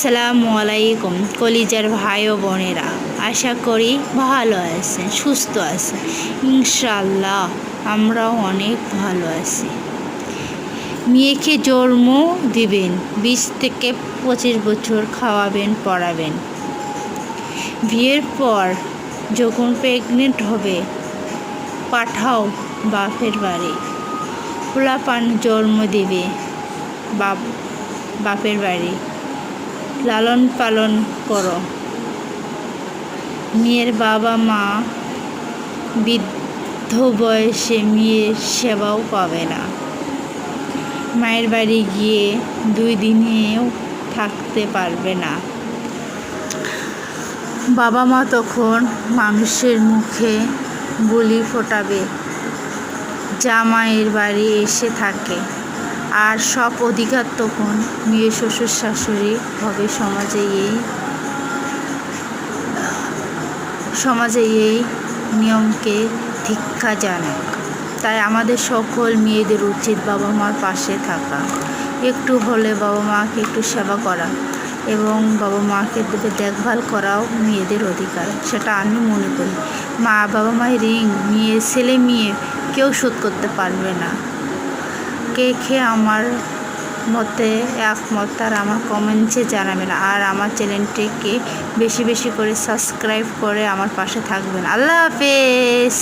আসসালামু আলাইকুম কলিজার ভাই ও বোনেরা, আশা করি ভালো আছেন, সুস্থ আছেন। ইনশাআল্লাহ আমরাও অনেক ভালো আছি। মেয়েকে জন্ম দিবেন, 20 থেকে 25 বছর খাওয়াবেন, পড়াবেন। বিয়ের পর যখন প্রেগনেন্ট হবে পাঠাও বাপের বাড়ি। পোলাপান জন্ম দেবে বাপের বাড়ি। লালন পালন করো। মেয়ের বাবা মা বৃদ্ধ বয়সে মেয়ের সেবাও পাবে না। মায়ের বাড়ি গিয়ে 2 দিনেও থাকতে পারবে না। বাবা মা তখন মানুষের মুখে বুলি ফোটাবে, জামাইয়ের বাড়ি এসে থাকে। আর সব অধিকার তখন মেয়ে শ্বশুর শাশুড়ি হবে। সমাজে এই নিয়মকে ধিক্কার জানাক। তাই আমাদের সকল মেয়েদের উচিত বাবা মার পাশে থাকা, একটু হলে বাবা মাকে একটু সেবা করা এবং বাবা মাকে দেখভাল করাও মেয়েদের অধিকার। সেটা আমি মনে করি। বাবা মায়ের ঋণ ছেলে মেয়ে কেউ শোধ করতে পারবে না। কে আমার মতে একমত তার আমার কমেন্টসে জানাবেন। আর আমার চ্যানেলটিকে বেশি বেশি করে সাবস্ক্রাইব করে আমার পাশে থাকবেন। আল্লাহ হাফেজ।